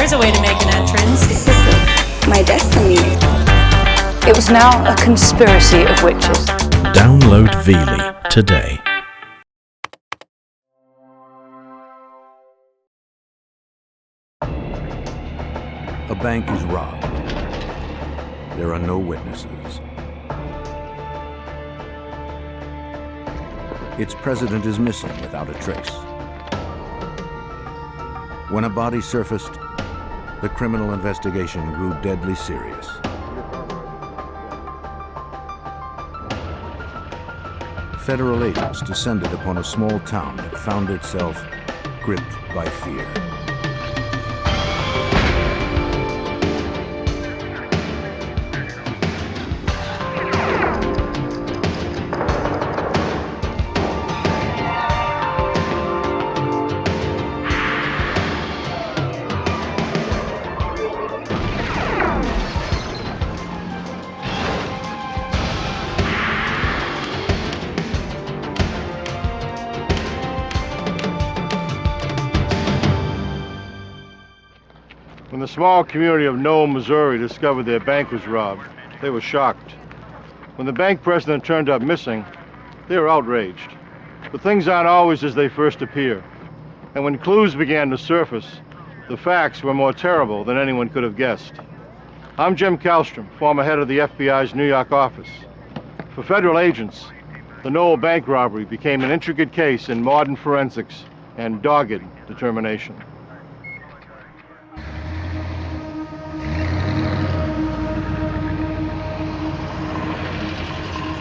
there's a way to make an entrance. This is my destiny. It was now a conspiracy of witches. Download Veely today. A bank is robbed. There are no witnesses. Its president is missing without a trace. When a body surfaced, the criminal investigation grew deadly serious. Federal agents descended upon a small town that found itself gripped by fear. When the small community of Noel, Missouri discovered their bank was robbed, they were shocked. When the bank president turned up missing, they were outraged. But things aren't always as they first appear. And when clues began to surface, the facts were more terrible than anyone could have guessed. I'm Jim Kallstrom, former head of the FBI's New York office. For federal agents, the Noel bank robbery became an intricate case in modern forensics and dogged determination.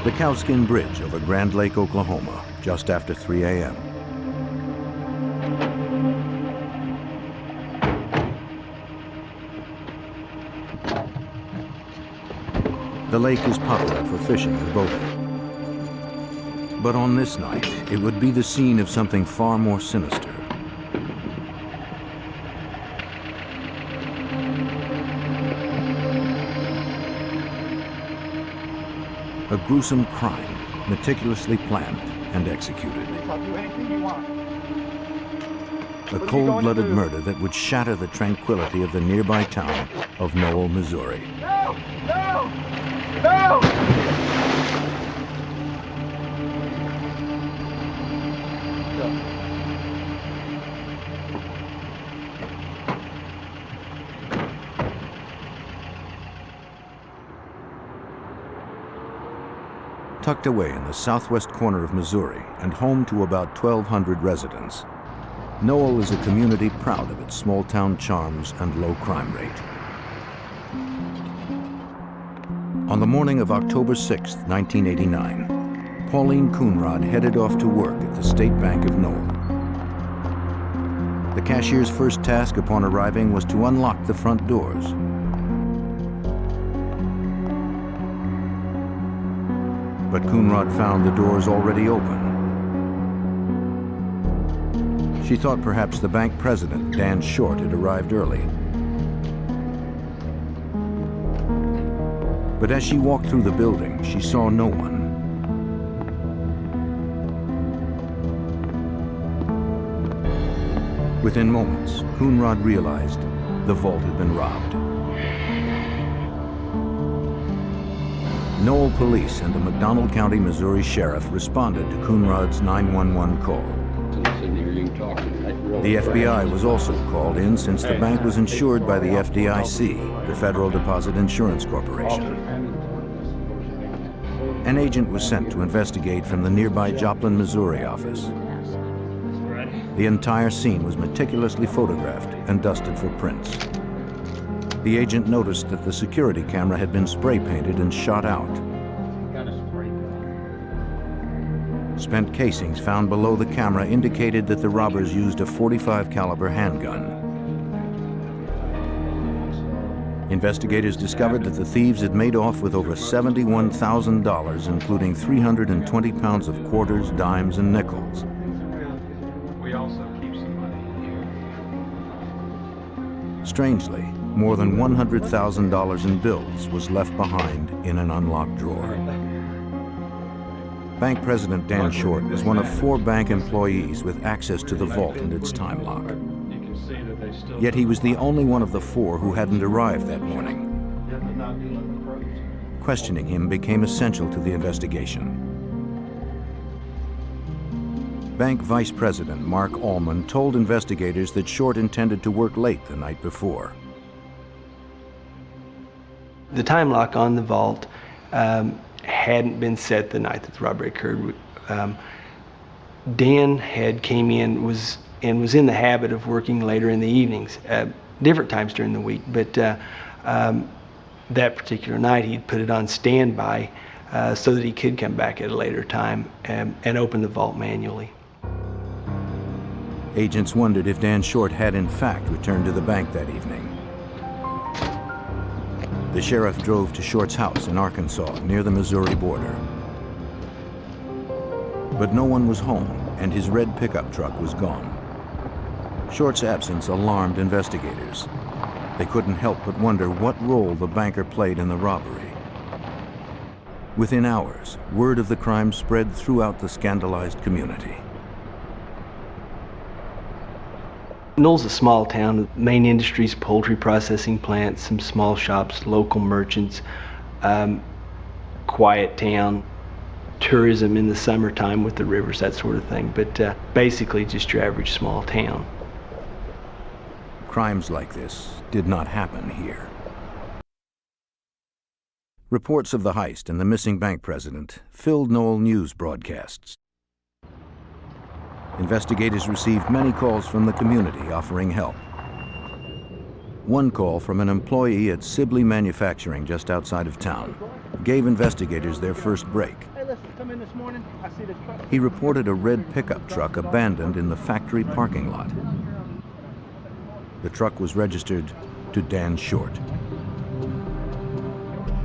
The Cowskin Bridge over Grand Lake, Oklahoma, just after 3 a.m. The lake is popular for fishing and boating. But on this night, it would be the scene of something far more sinister. A gruesome crime, meticulously planned and executed. A cold-blooded murder that would shatter the tranquility of the nearby town of Noel, Missouri. No! No! No! Tucked away in the southwest corner of Missouri and home to about 1,200 residents, Noel is a community proud of its small-town charms and low crime rate. On the morning of October 6, 1989, Pauline Coonrod headed off to work at the State Bank of Noel. The cashier's first task upon arriving was to unlock the front doors. But Coonrod found the doors already open. She thought perhaps the bank president, Dan Short, had arrived early. But as she walked through the building, she saw no one. Within moments, Coonrod realized the vault had been robbed. Noel police and the McDonald County, Missouri sheriff responded to Coonrod's 911 call. The FBI was also called in since the bank was insured by the FDIC, the Federal Deposit Insurance Corporation. An agent was sent to investigate from the nearby Joplin, Missouri office. The entire scene was meticulously photographed and dusted for prints. The agent noticed that the security camera had been spray painted and shot out. Spent casings found below the camera indicated that the robbers used a .45 caliber handgun. Investigators discovered that the thieves had made off with over $71,000, including 320 pounds of quarters, dimes, and nickels. We also keep some money here. Strangely, more than $100,000 in bills was left behind in an unlocked drawer. Bank President Dan Short was one of 4 bank employees with access to the vault and its time lock. You can see that they Yet he was the only one of the four who hadn't arrived that morning. Questioning him became essential to the investigation. Bank Vice President Mark Allman told investigators that Short intended to work late the night before. The time lock on the vault hadn't been set the night that the robbery occurred. Dan had came in was in the habit of working later in the evenings, different times during the week, but that particular night he'd put it on standby so that he could come back at a later time and open the vault manually. Agents wondered if Dan Short had in fact returned to the bank that evening. The sheriff drove to Short's house in Arkansas, near the Missouri border. But no one was home, and his red pickup truck was gone. Short's absence alarmed investigators. They couldn't help but wonder what role the banker played in the robbery. Within hours, word of the crime spread throughout the scandalized community. Noel's a small town. Main industries, poultry processing plants, some small shops, local merchants, quiet town, tourism in the summertime with the rivers, that sort of thing. But basically just your average small town. Crimes like this did not happen here. Reports of the heist and the missing bank president filled Noel news broadcasts. Investigators received many calls from the community offering help. One call from an employee at Sibley Manufacturing just outside of town gave investigators their first break. Hey, listen, come in this morning. I see this truck. He reported a red pickup truck abandoned in the factory parking lot. The truck was registered to Dan Short.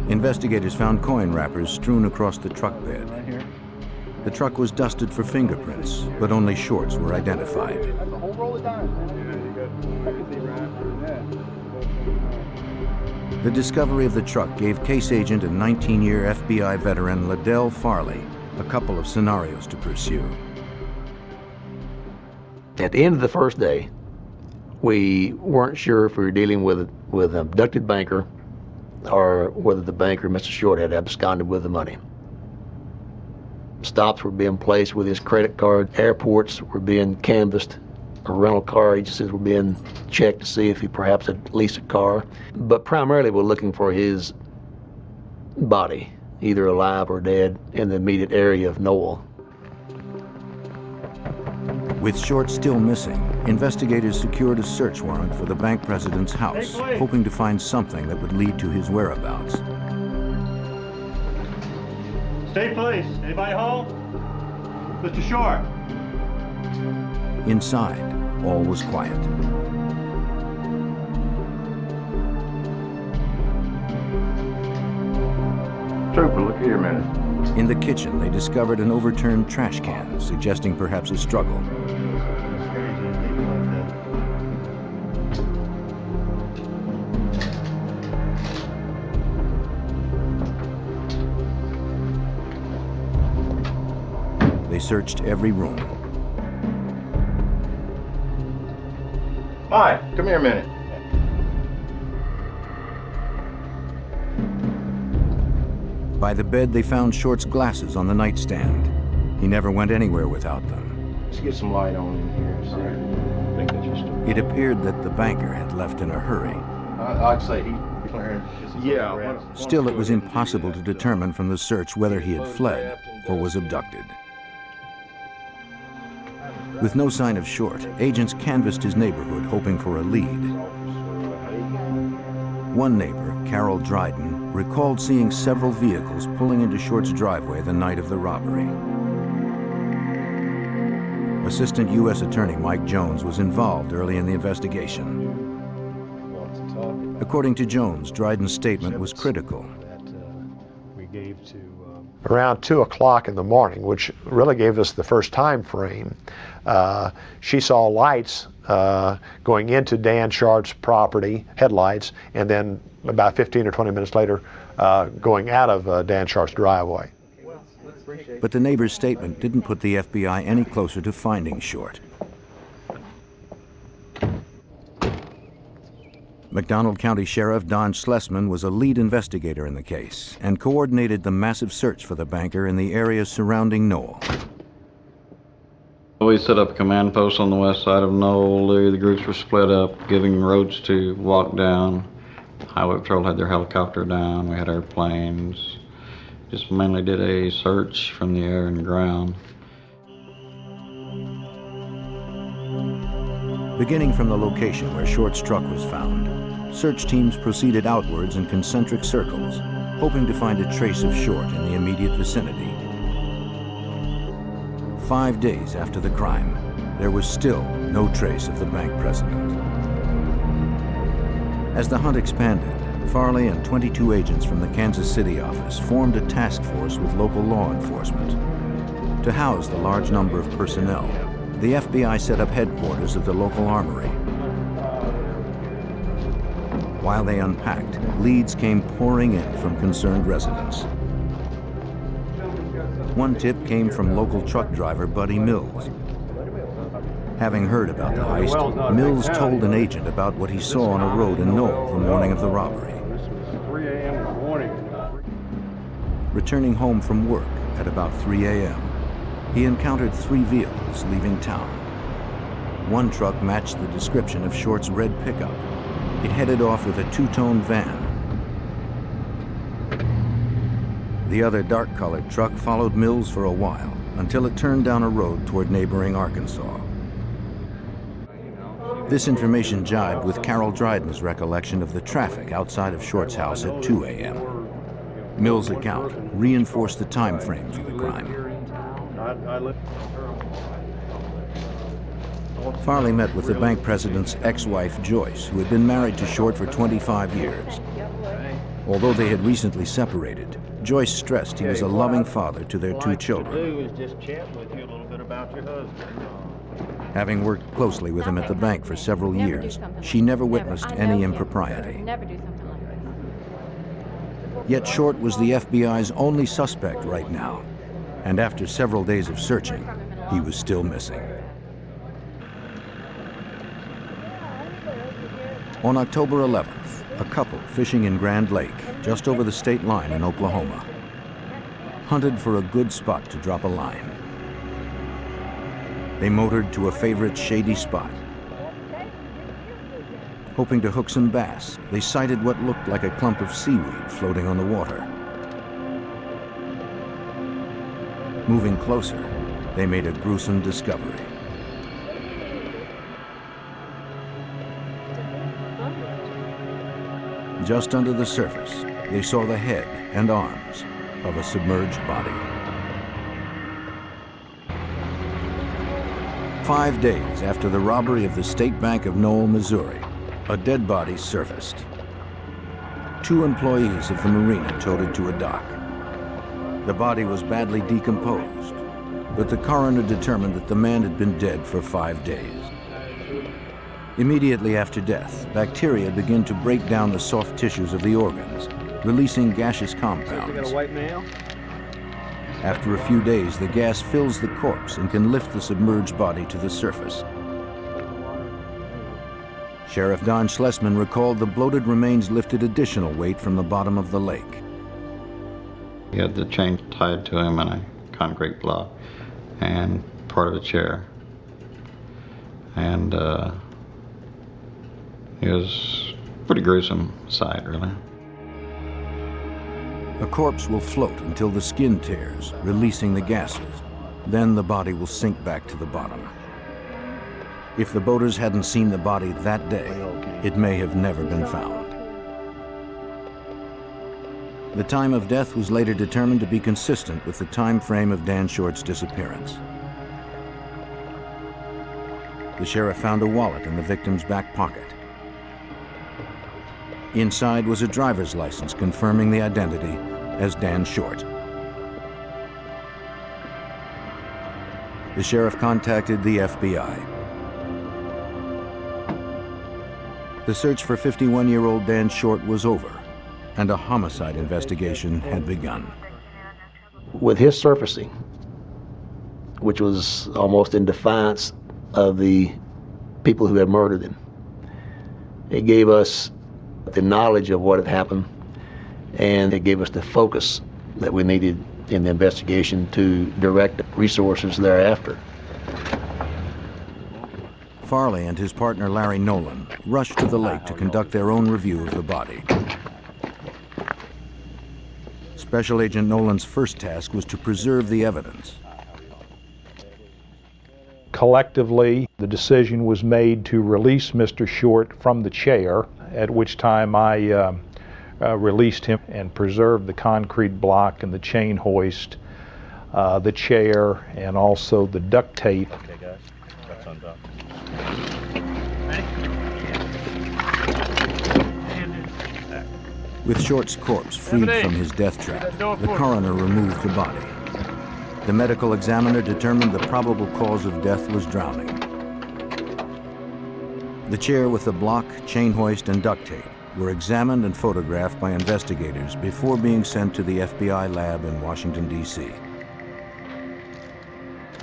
Investigators found coin wrappers strewn across the truck bed. The truck was dusted for fingerprints, but only Short's were identified. That's a whole roll of dimes, man. The discovery of the truck gave case agent and 19-year FBI veteran Liddell Farley a couple of scenarios to pursue. At the end of the first day, we weren't sure if we were dealing with an abducted banker or whether the banker, Mr. Short, had absconded with the money. Stops were being placed with his credit card. Airports were being canvassed. Rental car agencies were being checked to see if he perhaps had leased a car. But primarily we're looking for his body, either alive or dead, in the immediate area of Noel. With Short still missing, investigators secured a search warrant for the bank president's house, hoping to find something that would lead to his whereabouts. State police, anybody home? Mr. Short. Inside, all was quiet. Trooper, look here a minute. In the kitchen, they discovered an overturned trash can, suggesting perhaps a struggle. They searched every room. Hi, come here a minute. By the bed, they found Short's glasses on the nightstand. He never went anywhere without them. Let's get some light on in here, sir. I think that's just It appeared that the banker had left in a hurry. I'd say he cleared. Yeah. Still, it was impossible to determine from the search whether he had fled or was abducted. With no sign of Short, agents canvassed his neighborhood hoping for a lead. One neighbor, Carol Dryden, recalled seeing several vehicles pulling into Short's driveway the night of the robbery. Assistant U.S. Attorney Mike Jones was involved early in the investigation. According to Jones, Dryden's statement was critical. Around 2 o'clock in the morning, which really gave us the first time frame, she saw lights going into Dan Short's property, headlights, and then about 15 or 20 minutes later going out of Dan Short's driveway. But the neighbor's statement didn't put the FBI any closer to finding Short. McDonald County Sheriff Don Schlesman was a lead investigator in the case and coordinated the massive search for the banker in the areas surrounding Noel. We set up a command post on the west side of Noel. The groups were split up, giving roads to walk down. Highway Patrol had their helicopter down. We had airplanes. Just mainly did a search from the air and ground. Beginning from the location where Short's truck was found, search teams proceeded outwards in concentric circles, hoping to find a trace of Short in the immediate vicinity. 5 days after the crime, there was still no trace of the bank president. As the hunt expanded, Farley and 22 agents from the Kansas City office formed a task force with local law enforcement. To house the large number of personnel, the FBI set up headquarters at the local armory. While they unpacked, leads came pouring in from concerned residents. One tip came from local truck driver Buddy Mills. Having heard about the heist, Mills told an agent about what he saw on a road in Noel the morning of the robbery. 3 a.m. in the morning. Returning home from work at about 3 a.m., he encountered 3 vehicles leaving town. One truck matched the description of Short's red pickup. It headed off with a 2-tone van. The other dark-colored truck followed Mills for a while until it turned down a road toward neighboring Arkansas. This information jibed with Carol Dryden's recollection of the traffic outside of Short's house at 2 a.m. Mills' account reinforced the time frame for the crime. Farley met with the bank president's ex-wife, Joyce, who had been married to Short for 25 years. Although they had recently separated, Joyce stressed he was a loving father to their 2 children. Having worked closely with him at the bank for several years, she never witnessed any impropriety. Yet Short was the FBI's only suspect right now, and after several days of searching, he was still missing. On October 11th, a couple fishing in Grand Lake, just over the state line in Oklahoma, hunted for a good spot to drop a line. They motored to a favorite shady spot. Hoping to hook some bass, they sighted what looked like a clump of seaweed floating on the water. Moving closer, they made a gruesome discovery. Just under the surface, they saw the head and arms of a submerged body. 5 days after the robbery of the State Bank of Noel, Missouri, a dead body surfaced. 2 employees of the marina towed it to a dock. The body was badly decomposed, but the coroner determined that the man had been dead for 5 days. Immediately after death, bacteria begin to break down the soft tissues of the organs, releasing gaseous compounds. After a few days, the gas fills the corpse and can lift the submerged body to the surface. Sheriff Don Schlesman recalled the bloated remains lifted additional weight from the bottom of the lake. He had the chain tied to him in a concrete block and part of a chair. And it was a pretty gruesome sight, really. A corpse will float until the skin tears, releasing the gases. Then the body will sink back to the bottom. If the boaters hadn't seen the body that day, it may have never been found. The time of death was later determined to be consistent with the time frame of Dan Short's disappearance. The sheriff found a wallet in the victim's back pocket. Inside was a driver's license confirming the identity as Dan Short. The sheriff contacted the FBI. The search for 51-year-old Dan Short was over, and a homicide investigation had begun. With his surfacing, which was almost in defiance of the people who had murdered him, it gave us the knowledge of what had happened, and it gave us the focus that we needed in the investigation to direct resources thereafter. Farley and his partner Larry Nolan rushed to the lake to conduct their own review of the body. Special Agent Nolan's first task was to preserve the evidence. Collectively, the decision was made to release Mr. Short from the chair, at which time I released him and preserved the concrete block and the chain hoist, the chair, and also the duct tape. Okay, guys, that's undone. With Short's corpse freed from his death trap, the coroner removed the body. The medical examiner determined the probable cause of death was drowning. The chair with the block, chain hoist, and duct tape were examined and photographed by investigators before being sent to the FBI lab in Washington, D.C.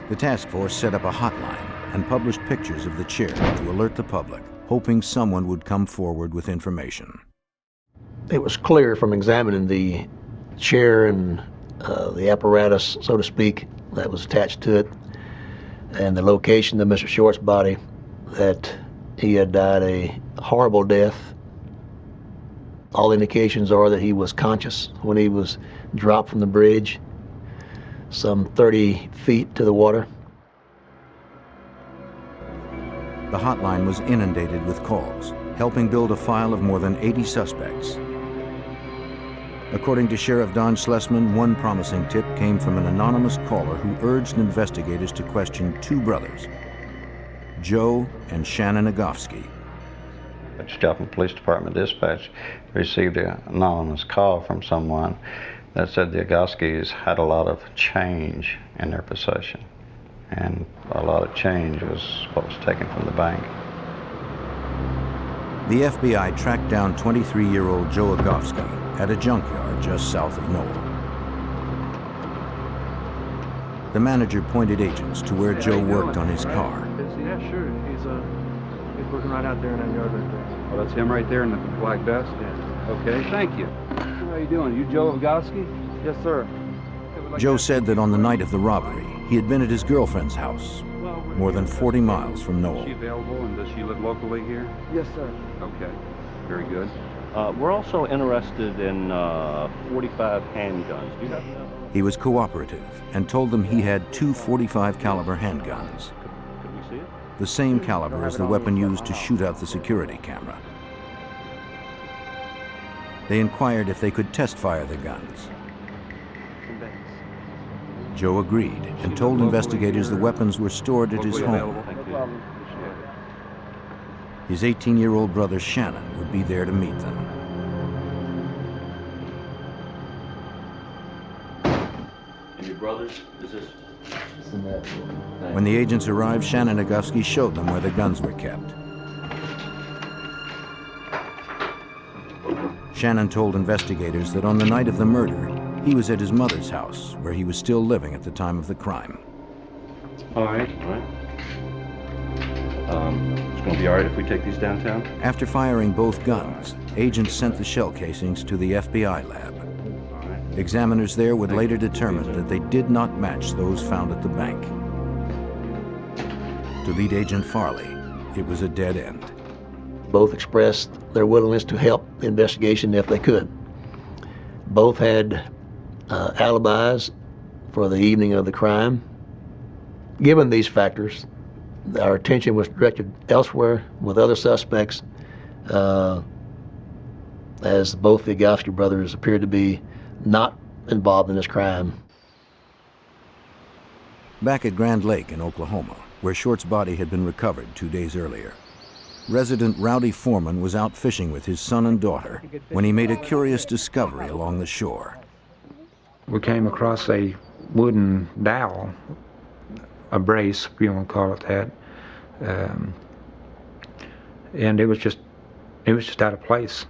The task force set up a hotline and published pictures of the chair to alert the public, hoping someone would come forward with information. It was clear from examining the chair and the apparatus, so to speak, that was attached to it, and the location of Mr. Short's body, that he had died a horrible death. All indications are that he was conscious when he was dropped from the bridge, some 30 feet to the water. The hotline was inundated with calls, helping build a file of more than 80 suspects. According to Sheriff Don Schlesman, one promising tip came from an anonymous caller who urged investigators to question two brothers, Joe and Shannon Agofsky. The Joplin Police Department dispatch received an anonymous call from someone that said the Agofskys had a lot of change in their possession, and a lot of change was what was taken from the bank. The FBI tracked down 23-year-old Joe Agofsky at a junkyard just south of Noel. The manager pointed agents to where Joe worked on his car. Yeah, sure. He's working right out there in that yard right there. Oh, that's him right there in the black vest? Yeah. Okay, thank you. How you doing? You Joe Agofsky? Yes, sir. Joe said that on the night of the robbery, he had been at his girlfriend's house, more than 40 miles from Noel. Is she available, and does she live locally here? Yes, sir. Okay, very good. We're also interested in 45 handguns. Do you have those? He was cooperative and told them he had two .45 caliber handguns, Could we see it? the same caliber as the weapon used to shoot out the security camera. They inquired if they could test fire the guns. Joe agreed and told investigators the weapons were stored at his home. His 18-year-old brother Shannon would be there to meet them. And your brothers, is this? When the agents arrived, Shannon Agofsky showed them where the guns were kept. Shannon told investigators that on the night of the murder, he was at his mother's house, where he was still living at the time of the crime. All right. It's going to be all right if we take these downtown? After firing both guns, agents sent the shell casings to the FBI lab. Examiners there would later determine that they did not match those found at the bank. To lead Agent Farley, it was a dead end. Both expressed their willingness to help the investigation if they could. Both had alibis for the evening of the crime. Given these factors, our attention was directed elsewhere with other suspects, as both the Agofsky brothers appeared to be not involved in this crime. Back at Grand Lake in Oklahoma, where Short's body had been recovered 2 days earlier, resident Rowdy Foreman was out fishing with his son and daughter when he made a curious discovery along the shore. We came across a wooden dowel, a brace, if you want to call it that, and it was just out of place.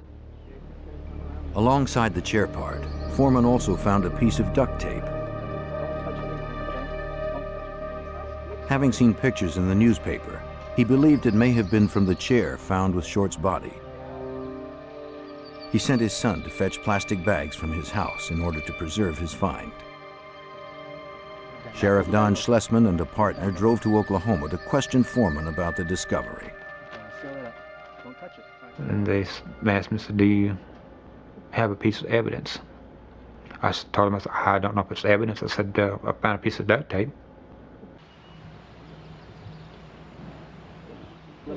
Alongside the chair part, Foreman also found a piece of duct tape. Having seen pictures in the newspaper, he believed it may have been from the chair found with Short's body. He sent his son to fetch plastic bags from his house in order to preserve his find. Sheriff Don Schlesman and a partner drove to Oklahoma to question Foreman about the discovery. And they asked me, said, do you have a piece of evidence? I told them, I said, I don't know if it's evidence. I said, I found a piece of duct tape.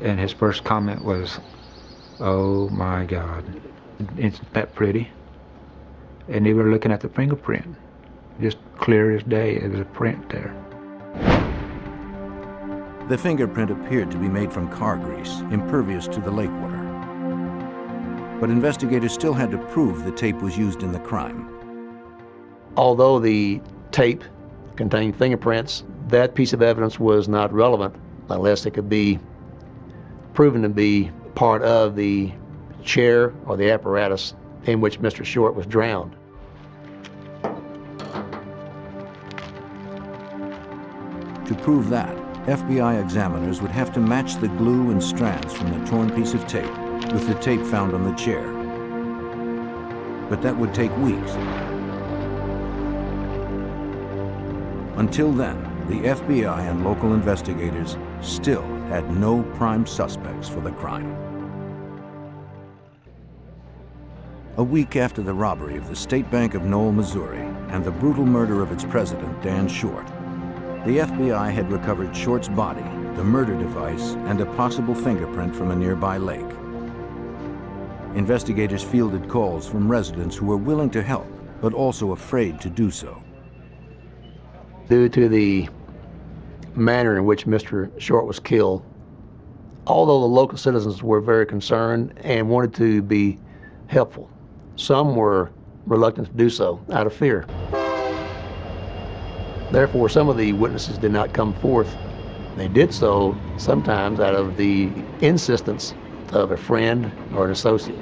And his first comment was, oh my God, isn't that pretty? And they were looking at the fingerprint. Just clear as day, there was a print there. The fingerprint appeared to be made from car grease, impervious to the lake water. But investigators still had to prove the tape was used in the crime. Although the tape contained fingerprints, that piece of evidence was not relevant unless it could be proven to be part of the chair or the apparatus in which Mr. Short was drowned. To prove that, FBI examiners would have to match the glue and strands from the torn piece of tape with the tape found on the chair. But that would take weeks. Until then, the FBI and local investigators still had no prime suspects for the crime. A week after the robbery of the State Bank of Noel, Missouri, and the brutal murder of its president, Dan Short, the FBI had recovered Short's body, the murder device, and a possible fingerprint from a nearby lake. Investigators fielded calls from residents who were willing to help, but also afraid to do so. Due to the manner in which Mr. Short was killed, although the local citizens were very concerned and wanted to be helpful, some were reluctant to do so out of fear. Therefore, some of the witnesses did not come forth. They did so sometimes out of the insistence of a friend or an associate.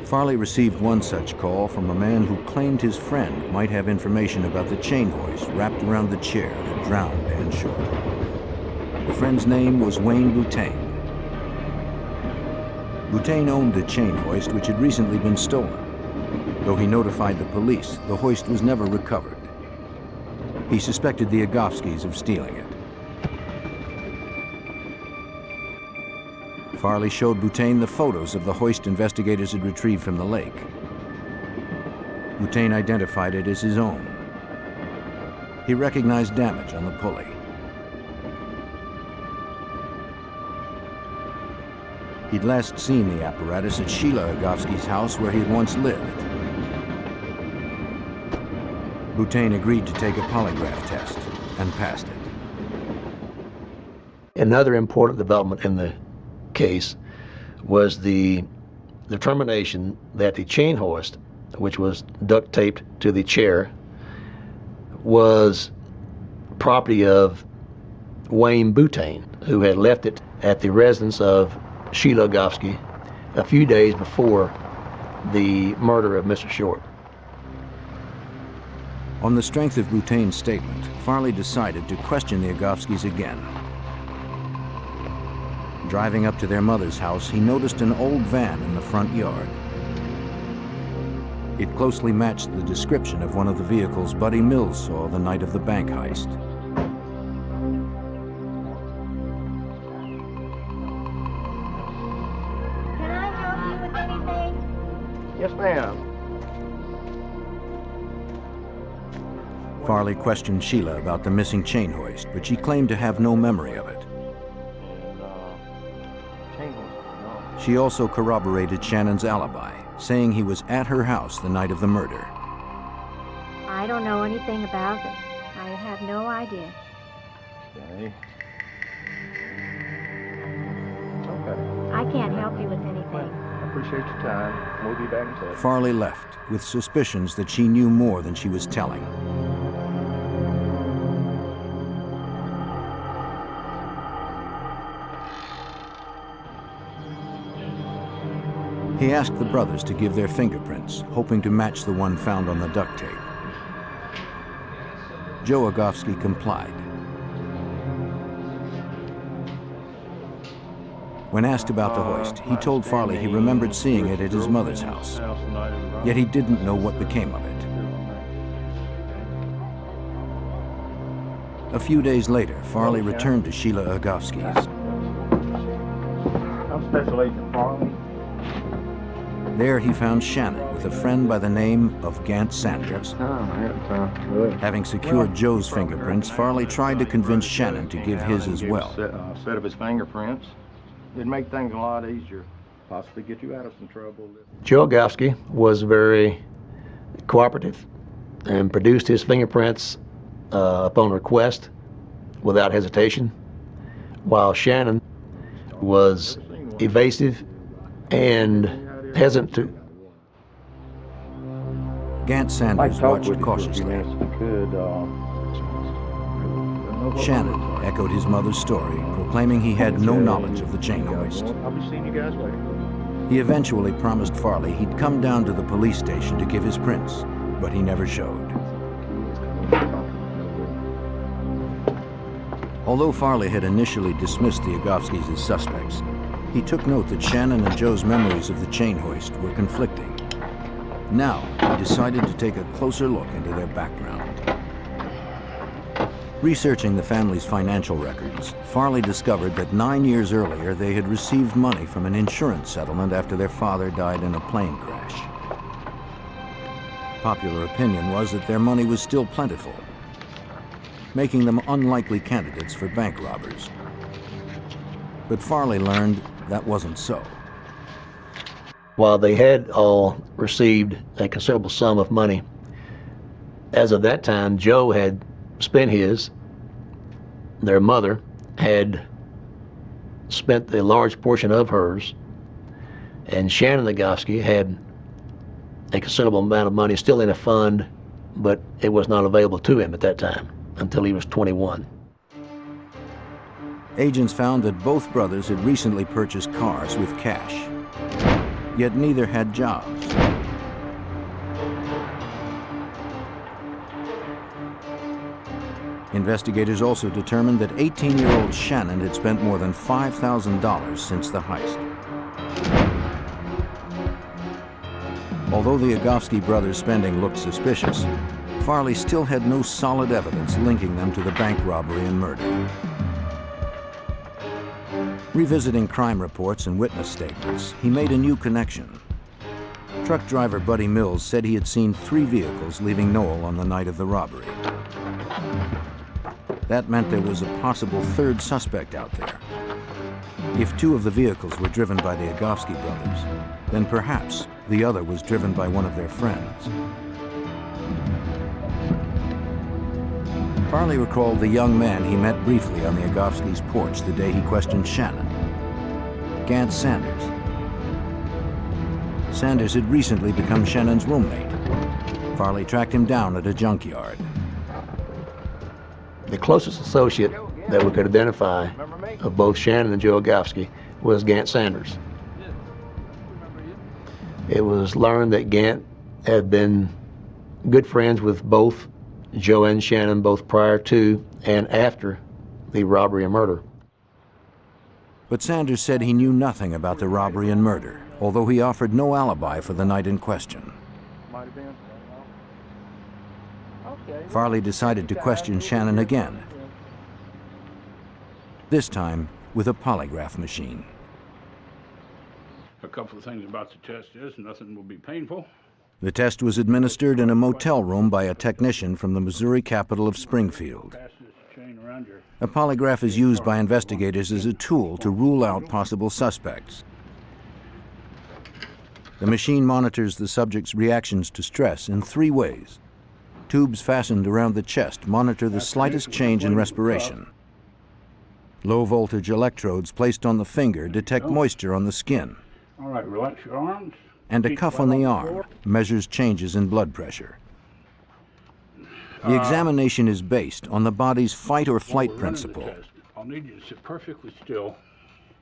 Farley received one such call from a man who claimed his friend might have information about the chain hoist wrapped around the chair that drowned Dan Short. The friend's name was Wayne Boutain. Boutain owned the chain hoist, which had recently been stolen. Though he notified the police, the hoist was never recovered. He suspected the Agofskys of stealing it. Farley showed Boutain the photos of the hoist investigators had retrieved from the lake. Boutain identified it as his own. He recognized damage on the pulley. He'd last seen the apparatus at Sheila Agofsky's house where he had once lived. Boutain agreed to take a polygraph test and passed it. Another important development in the case was the determination that the chain hoist, which was duct taped to the chair, was property of Wayne Boutain, who had left it at the residence of Sheila Agofsky a few days before the murder of Mr. Short. On the strength of Boutain's statement, Farley decided to question the Agofskys again. Driving up to their mother's house, he noticed an old van in the front yard. It closely matched the description of one of the vehicles Buddy Mills saw the night of the bank heist. Can I help you with anything? Yes, ma'am. Farley questioned Sheila about the missing chain hoist, but she claimed to have no memory of it. She also corroborated Shannon's alibi, saying he was at her house the night of the murder. I don't know anything about it. I have no idea. Okay. I can't help you with anything. I appreciate your time. We'll be back in touch. Farley left with suspicions that she knew more than she was telling. He asked the brothers to give their fingerprints, hoping to match the one found on the duct tape. Joe Agofsky complied. When asked about the hoist, he told Farley he remembered seeing it at his mother's house, yet he didn't know what became of it. A few days later, Farley returned to Sheila Agofsky's. I'm Special Agent Farley. There he found Shannon with a friend by the name of Gant Sanders. Having secured Joe's fingerprints, Farley tried to convince Shannon to give his as well. Set of his fingerprints. It'd make things a lot easier. Possibly get you out of some trouble. Joe Agofsky was very cooperative and produced his fingerprints upon request without hesitation, while Shannon was evasive and hesitant to. Gant Sanders watched cautiously. Shannon echoed his mother's story, proclaiming he had no knowledge of the chain heist. I'll be seeing you guys later. He eventually promised Farley he'd come down to the police station to give his prints, but he never showed. Although Farley had initially dismissed the Agofskys as suspects, he took note that Shannon and Joe's memories of the chain hoist were conflicting. Now, he decided to take a closer look into their background. Researching the family's financial records, Farley discovered that 9 years earlier they had received money from an insurance settlement after their father died in a plane crash. Popular opinion was that their money was still plentiful, making them unlikely candidates for bank robbers. But Farley learned that wasn't so. While they had all received a considerable sum of money, as of that time, Joe had spent his. Their mother had spent a large portion of hers, and Shannon Agofsky had a considerable amount of money still in a fund, but it was not available to him at that time until he was 21. Agents found that both brothers had recently purchased cars with cash, yet neither had jobs. Investigators also determined that 18-year-old Shannon had spent more than $5,000 since the heist. Although the Agofsky brothers' spending looked suspicious, Farley still had no solid evidence linking them to the bank robbery and murder. Revisiting crime reports and witness statements, he made a new connection. Truck driver Buddy Mills said he had seen 3 vehicles leaving Noel on the night of the robbery. That meant there was a possible third suspect out there. If 2 of the vehicles were driven by the Agofsky brothers, then perhaps the other was driven by one of their friends. Farley recalled the young man he met briefly on the Agofskys' porch the day he questioned Shannon, Gant Sanders. Sanders had recently become Shannon's roommate. Farley tracked him down at a junkyard. The closest associate that we could identify of both Shannon and Joe Agofsky was Gant Sanders. It was learned that Gant had been good friends with both Joe and Shannon, both prior to and after the robbery and murder. But Sanders said he knew nothing about the robbery and murder, although he offered no alibi for the night in question. Farley decided to question Shannon again, this time with a polygraph machine. A couple of things about the test is nothing will be painful. The test was administered in a motel room by a technician from the Missouri capital of Springfield. A polygraph is used by investigators as a tool to rule out possible suspects. The machine monitors the subject's reactions to stress in 3 ways. Tubes fastened around the chest monitor the slightest change in respiration. Low-voltage electrodes placed on the finger detect moisture on the skin. All right, relax your arms. And a cuff on the arm measures changes in blood pressure. The examination is based on the body's fight or flight principle. I'll need you to sit perfectly still.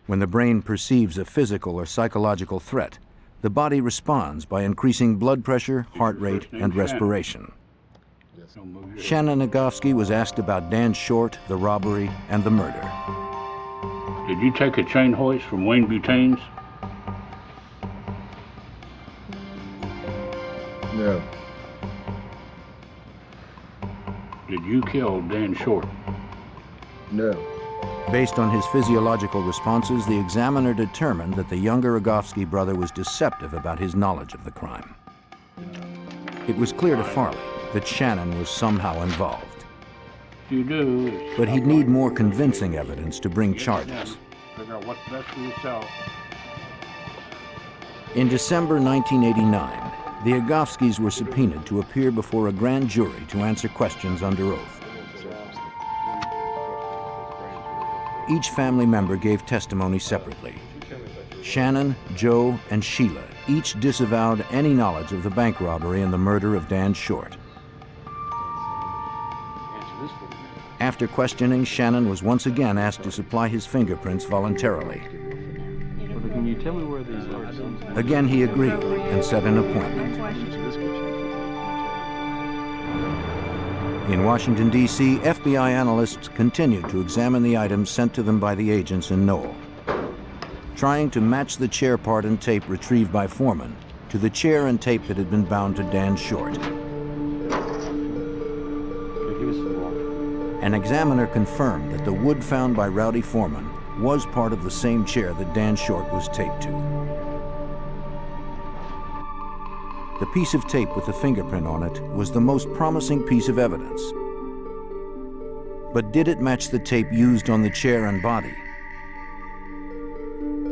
When the brain perceives a physical or psychological threat, the body responds by increasing blood pressure, heart rate, and respiration. Shannon Agofsky was asked about Dan Short, the robbery, and the murder. Did you take a chain hoist from Wayne Butane's? No. Did you kill Dan Short? No. Based on his physiological responses, the examiner determined that the younger Agofsky brother was deceptive about his knowledge of the crime. It was clear to Farley that Shannon was somehow involved. You do. But he'd need more convincing evidence to bring charges. Figure out what's best for yourself. In December 1989, the Agofskys were subpoenaed to appear before a grand jury to answer questions under oath. Each family member gave testimony separately. Shannon, Joe, and Sheila each disavowed any knowledge of the bank robbery and the murder of Dan Short. After questioning, Shannon was once again asked to supply his fingerprints voluntarily. Can you tell me where these are? Again, he agreed and set an appointment. In Washington, D.C., FBI analysts continued to examine the items sent to them by the agents in Noel, trying to match the chair part and tape retrieved by Foreman to the chair and tape that had been bound to Dan Short. An examiner confirmed that the wood found by Rowdy Foreman was part of the same chair that Dan Short was taped to. The piece of tape with the fingerprint on it was the most promising piece of evidence. But did it match the tape used on the chair and body?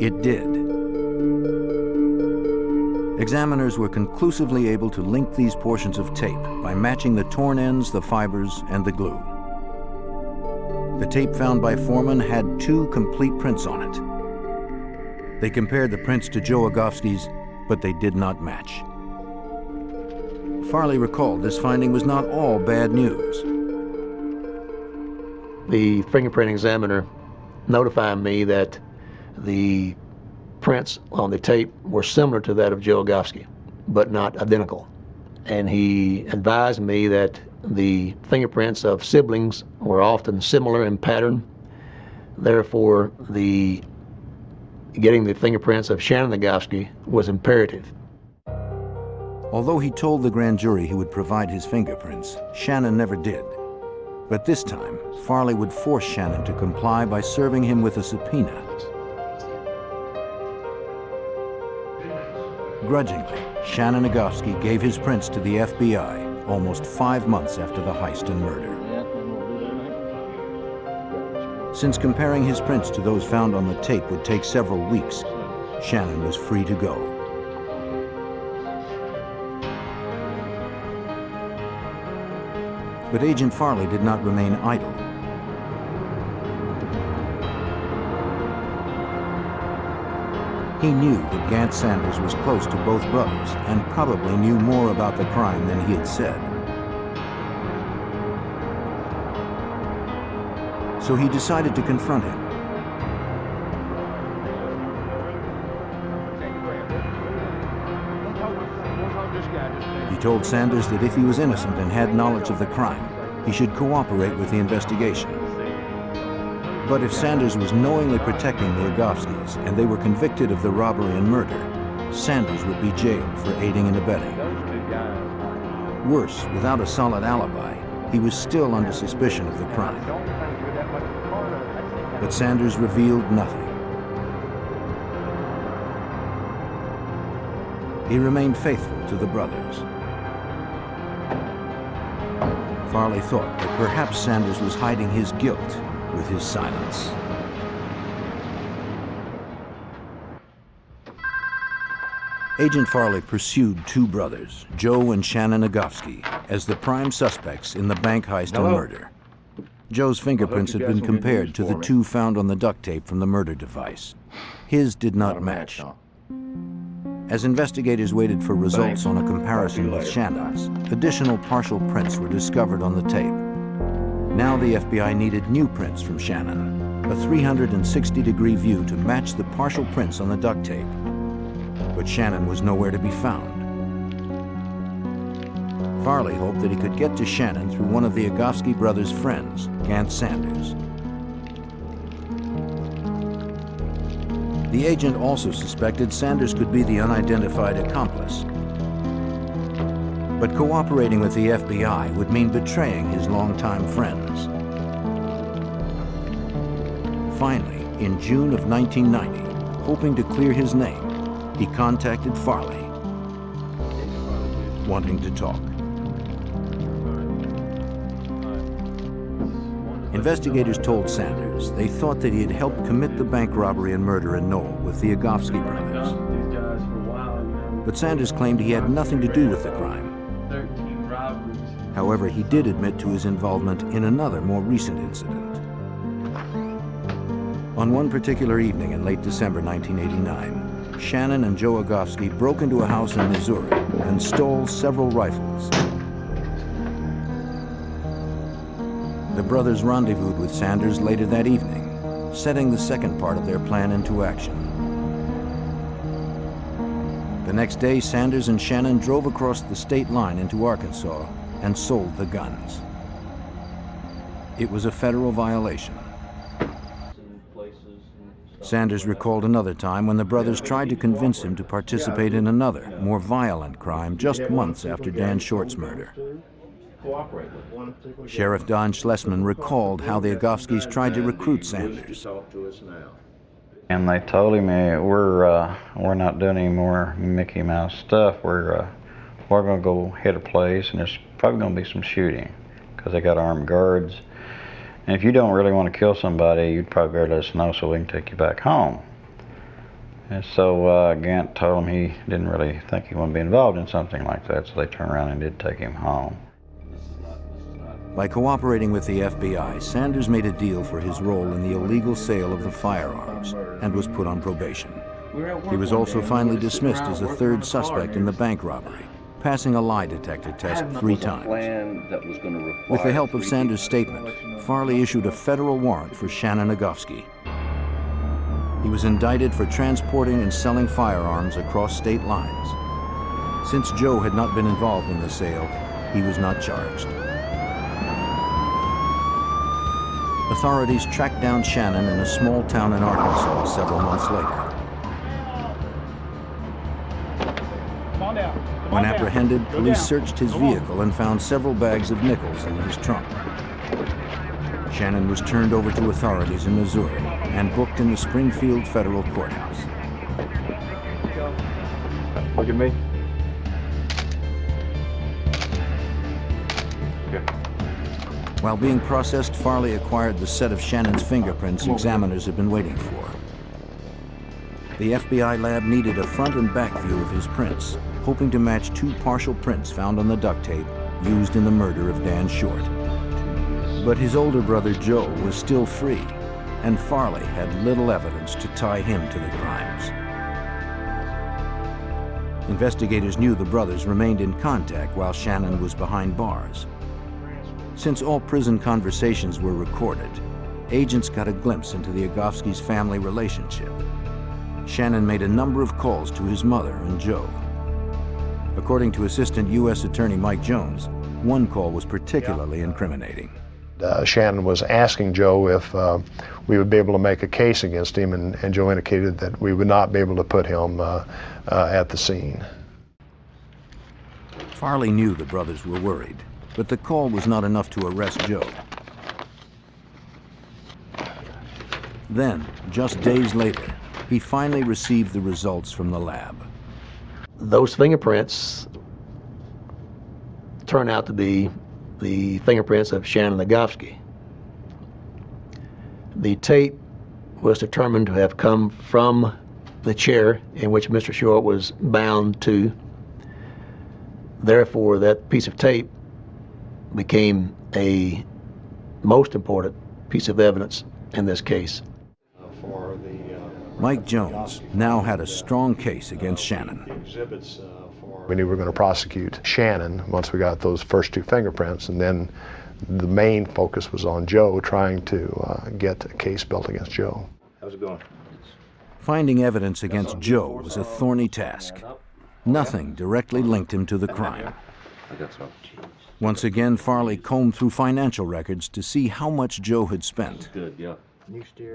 It did. Examiners were conclusively able to link these portions of tape by matching the torn ends, the fibers, and the glue. The tape found by Foreman had 2 complete prints on it. They compared the prints to Joe Agofsky's, but they did not match. Farley recalled this finding was not all bad news. The fingerprint examiner notified me that the prints on the tape were similar to that of Joe Agofsky, but not identical. And he advised me that the fingerprints of siblings were often similar in pattern. Therefore, getting the fingerprints of Shannon Agofsky was imperative. Although he told the grand jury he would provide his fingerprints, Shannon never did. But this time, Farley would force Shannon to comply by serving him with a subpoena. Grudgingly, Shannon Agofsky gave his prints to the FBI almost 5 months after the heist and murder. Since comparing his prints to those found on the tape would take several weeks, Shannon was free to go. But Agent Farley did not remain idle. He knew that Gant Sanders was close to both brothers and probably knew more about the crime than he had said. So he decided to confront him. He told Sanders that if he was innocent and had knowledge of the crime, he should cooperate with the investigation. But if Sanders was knowingly protecting the Agofskys and they were convicted of the robbery and murder, Sanders would be jailed for aiding and abetting. Worse, without a solid alibi, he was still under suspicion of the crime. But Sanders revealed nothing. He remained faithful to the brothers. Farley thought that perhaps Sanders was hiding his guilt with his silence. Agent Farley pursued 2 brothers, Joe and Shannon Agofsky, as the prime suspects in the bank heist and murder. Joe's fingerprints had been compared to the 2 found on the duct tape from the murder device. His did not match. As investigators waited for results on a comparison with Shannon's, additional partial prints were discovered on the tape. Now the FBI needed new prints from Shannon, a 360-degree view to match the partial prints on the duct tape. But Shannon was nowhere to be found. Farley hoped that he could get to Shannon through one of the Agofsky brothers' friends, Gant Sanders. The agent also suspected Sanders could be the unidentified accomplice. But cooperating with the FBI would mean betraying his longtime friends. Finally, in June of 1990, hoping to clear his name, he contacted Farley, wanting to talk. Investigators told Sanders they thought that he had helped commit the bank robbery and murder in Noel with the Agofsky brothers. But Sanders claimed he had nothing to do with the crime. However, he did admit to his involvement in another, more recent incident. On one particular evening in late December 1989, Shannon and Joe Agofsky broke into a house in Missouri and stole several rifles. The brothers rendezvoused with Sanders later that evening, setting the second part of their plan into action. The next day, Sanders and Shannon drove across the state line into Arkansas and sold the guns. It was a federal violation. Sanders recalled another time when the brothers tried to convince him to participate in another, more violent crime just months after Dan Short's murder. Sheriff Don Schlesman recalled how the Agofskys tried to recruit Sanders. And they told him, we're not doing any more Mickey Mouse stuff. We're going to go hit a place, and there's probably going to be some shooting, because they got armed guards. And if you don't really want to kill somebody, you'd probably better let us know so we can take you back home. And so Gant told him he didn't really think he wanted to be involved in something like that, so they turned around and did take him home. By cooperating with the FBI, Sanders made a deal for his role in the illegal sale of the firearms and was put on probation. He was also finally dismissed as a third suspect in the bank robbery, passing a lie detector test 3 times. With the help of Sanders' statement, Farley issued a federal warrant for Shannon Agofsky. He was indicted for transporting and selling firearms across state lines. Since Joe had not been involved in the sale, he was not charged. Authorities tracked down Shannon in a small town in Arkansas several months later. When apprehended, police searched his vehicle and found several bags of nickels in his trunk. Shannon was turned over to authorities in Missouri and booked in the Springfield Federal Courthouse. Look at me. While being processed, Farley acquired the set of Shannon's fingerprints examiners had been waiting for. The FBI lab needed a front and back view of his prints, hoping to match 2 partial prints found on the duct tape used in the murder of Dan Short. But his older brother Joe was still free, and Farley had little evidence to tie him to the crimes. Investigators knew the brothers remained in contact while Shannon was behind bars. Since all prison conversations were recorded, agents got a glimpse into the Agofskys' family relationship. Shannon made a number of calls to his mother and Joe. According to Assistant U.S. Attorney Mike Jones, one call was particularly incriminating. Shannon was asking Joe if we would be able to make a case against him, and Joe indicated that we would not be able to put him at the scene. Farley knew the brothers were worried, but the call was not enough to arrest Joe. Then, just days later, he finally received the results from the lab. Those fingerprints turned out to be the fingerprints of Shannon Agofsky. The tape was determined to have come from the chair in which Mr. Short was bound to. Therefore, that piece of tape became a most important piece of evidence in this case. Mike Jones now had a strong case against Shannon. We knew we were going to prosecute Shannon once we got those first 2 fingerprints, and then the main focus was on Joe, trying to get a case built against Joe. How's it going? Finding evidence against Joe was a thorny task. Nothing directly linked him to the crime. I got some. Once again, Farley combed through financial records to see how much Joe had spent. Good, yeah.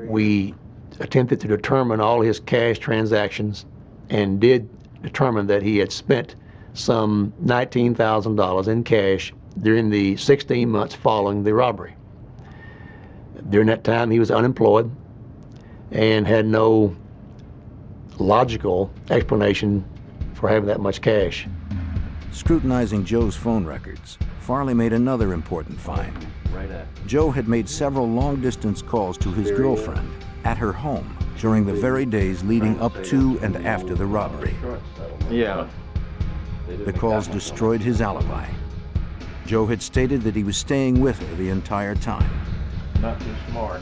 We attempted to determine all his cash transactions and did determine that he had spent some $19,000 in cash during the 16 months following the robbery. During that time, he was unemployed and had no logical explanation for having that much cash. Scrutinizing Joe's phone records, Farley made another important find. Joe had made several long-distance calls to his girlfriend at her home during the very days leading up to and after the robbery. Yeah. The calls destroyed his alibi. Joe had stated that he was staying with her the entire time. Not too smart.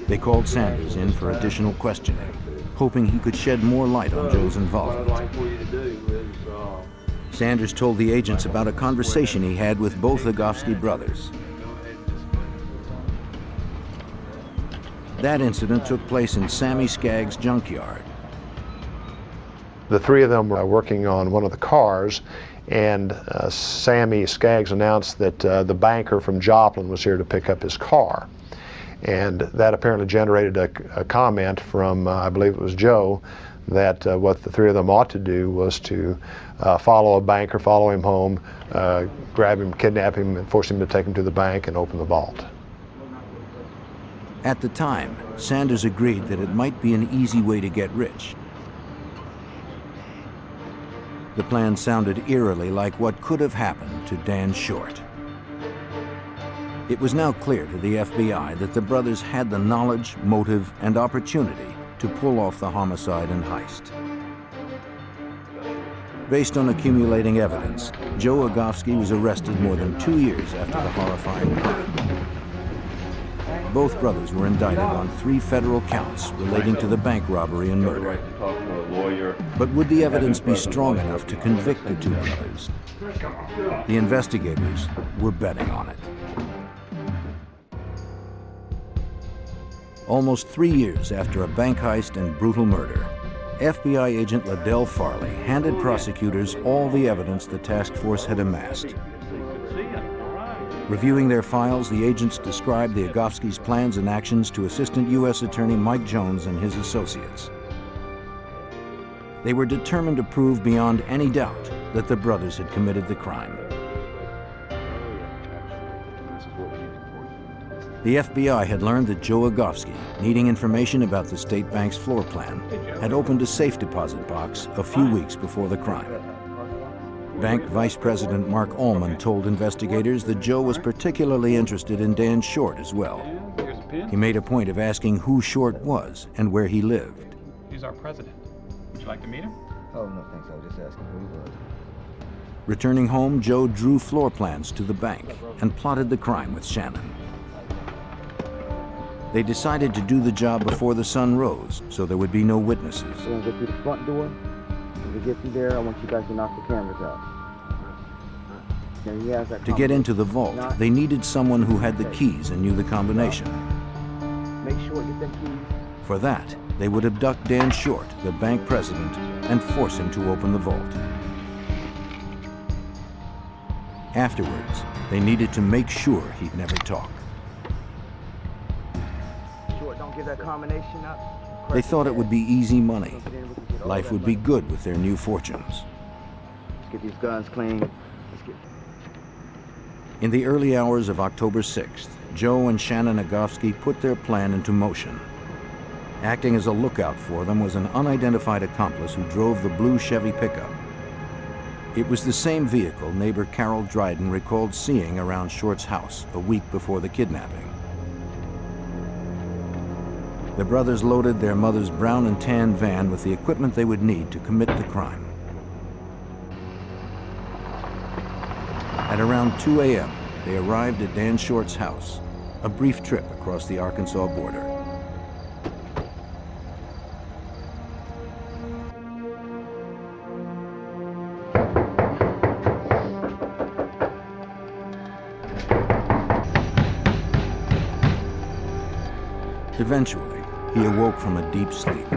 They called Sanders in for additional questioning, hoping he could shed more light on Joe's involvement. Sanders told the agents about a conversation he had with both Agofsky brothers. That incident took place in Sammy Skaggs' junkyard. The three of them were working on one of the cars, and Sammy Skaggs announced that the banker from Joplin was here to pick up his car. And that apparently generated a comment from, I believe it was Joe, that what the three of them ought to do was to follow a banker, follow him home, grab him, kidnap him, and force him to take him to the bank and open the vault. At the time, Sanders agreed that it might be an easy way to get rich. The plan sounded eerily like what could have happened to Dan Short. It was now clear to the FBI that the brothers had the knowledge, motive, and opportunity to pull off the homicide and heist. Based on accumulating evidence, Joe Agofsky was arrested more than 2 years after the horrifying crime. Both brothers were indicted on 3 federal counts relating to the bank robbery and murder. But would the evidence be strong enough to convict the 2 brothers? The investigators were betting on it. Almost 3 years after a bank heist and brutal murder, FBI agent Liddell Farley handed prosecutors all the evidence the task force had amassed. Reviewing their files, the agents described the Agofskys' plans and actions to Assistant U.S. Attorney Mike Jones and his associates. They were determined to prove beyond any doubt that the brothers had committed the crime. The FBI had learned that Joe Agofsky, needing information about the state bank's floor plan, had opened a safe deposit box a few weeks before the crime. Bank Vice President Mark Ullman told investigators that Joe was particularly interested in Dan Short as well. He made a point of asking who Short was and where he lived. He's our president. Would you like to meet him? Oh, no, thanks. I was just asking who he was. Returning home, Joe drew floor plans to the bank and plotted the crime with Shannon. They decided to do the job before the sun rose, so there would be no witnesses. We're going to go through the front door. When we get through there, I want you guys to knock the cameras out. To get into the vault, they needed someone who had the keys and knew the combination. Make sure you get them keys. For that, they would abduct Dan Short, the bank president, and force him to open the vault. Afterwards, they needed to make sure he'd never talk. Short, don't give that combination up. They thought it would be easy money. Life would be good with their new fortunes. Let's get these guns clean. In the early hours of October 6th, Joe and Shannon Agofsky put their plan into motion. Acting as a lookout for them was an unidentified accomplice who drove the blue Chevy pickup. It was the same vehicle neighbor Carol Dryden recalled seeing around Short's house a week before the kidnapping. The brothers loaded their mother's brown and tan van with the equipment they would need to commit the crime. At around 2 a.m., they arrived at Dan Short's house, a brief trip across the Arkansas border. Eventually, he awoke from a deep sleep.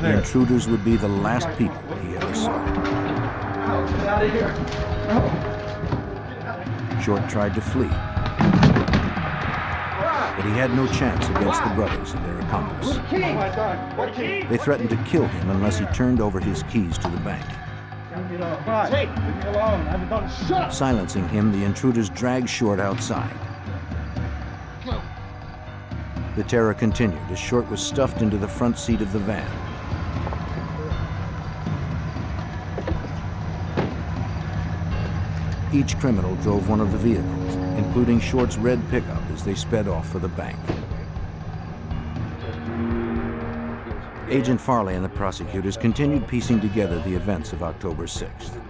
the intruders would be the last people he ever saw. Get out of here. Short tried to flee, but he had no chance against the brothers and their accomplice. They threatened to kill him unless he turned over his keys to the bank. Silencing him, the intruders dragged Short outside. The terror continued as Short was stuffed into the front seat of the van. Each criminal drove one of the vehicles, including Short's red pickup, as they sped off for the bank. Agent Farley and the prosecutors continued piecing together the events of October 6th.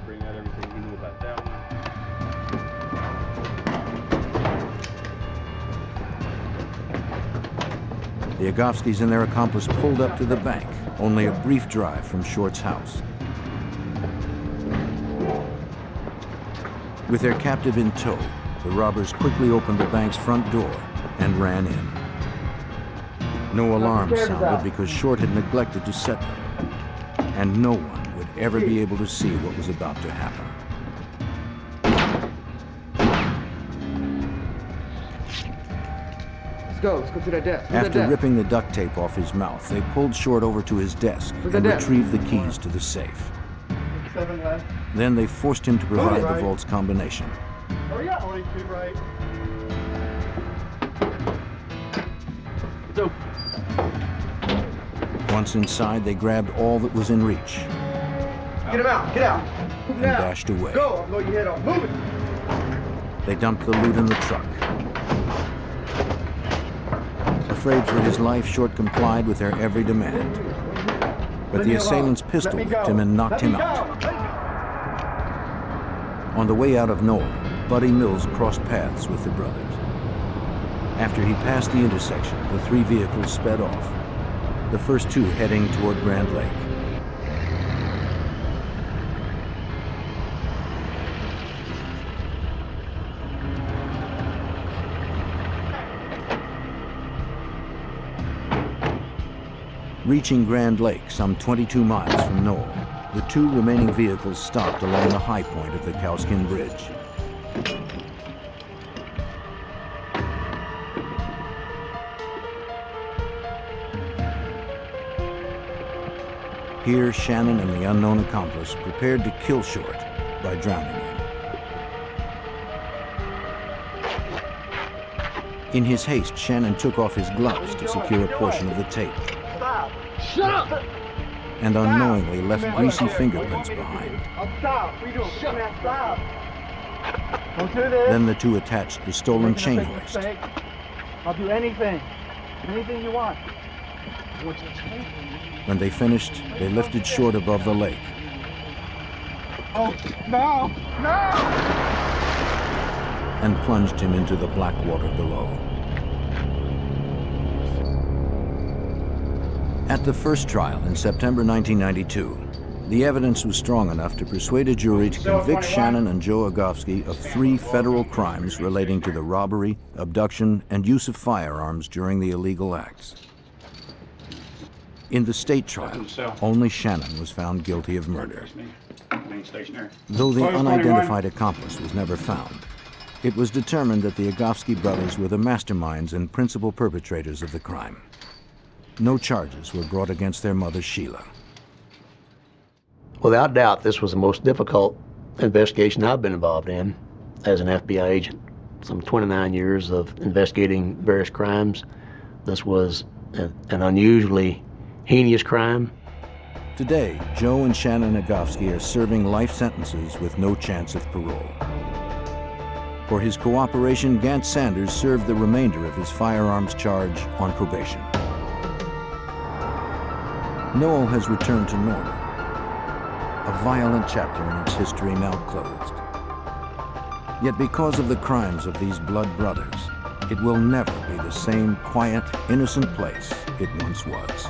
The Agofskys and their accomplice pulled up to the bank, only a brief drive from Short's house. With their captive in tow, the robbers quickly opened the bank's front door and ran in. No alarm sounded because Short had neglected to set them, and no one would ever be able to see what was about to happen. Let's go to that desk. After ripping the duct tape off his mouth, they pulled Short over to his desk and retrieved the keys to the safe. 7 left. Then they forced him to provide the vault's combination. Oh yeah, 42 right. Once inside, they grabbed all that was in reach Get him out, get out. Move and now. dashed away. Go, I'll blow your head off. Move it. They dumped the loot in the truck. Afraid for his life, Short complied with their every demand. But the assailants pistol whipped him and knocked him out. On the way out of Noel, Buddy Mills crossed paths with the brothers. After he passed the intersection, the three vehicles sped off, the first two heading toward Grand Lake. Reaching Grand Lake, some 22 miles from Noel, the two remaining vehicles stopped along the high point of the Cowskin Bridge. Here, Shannon and the unknown accomplice prepared to kill Short by drowning him. In his haste, Shannon took off his gloves to secure a portion of the tape. Shut up! And unknowingly left greasy fingerprints behind. Stop! What are you doing? Shut up! Stop! Don't do this. Then the two attached the stolen chain hoist. I'll do anything. Anything you want. When they finished, they lifted Short above the lake. Oh, no! No! And plunged him into the black water below. At the first trial in September 1992, the evidence was strong enough to persuade a jury to convict Shannon and Joe Agofsky of 3 federal crimes relating to the robbery, abduction, and use of firearms during the illegal acts. In the state trial, only Shannon was found guilty of murder. Though the unidentified accomplice was never found, it was determined that the Agofsky brothers were the masterminds and principal perpetrators of the crime. No charges were brought against their mother, Sheila. Without doubt, this was the most difficult investigation I've been involved in as an FBI agent. Some 29 years of investigating various crimes. This was an unusually heinous crime. Today, Joe and Shannon Agofsky are serving life sentences with no chance of parole. For his cooperation, Gant Sanders served the remainder of his firearms charge on probation. Noel has returned to normal, a violent chapter in its history now closed. Yet because of the crimes of these blood brothers, it will never be the same quiet, innocent place it once was.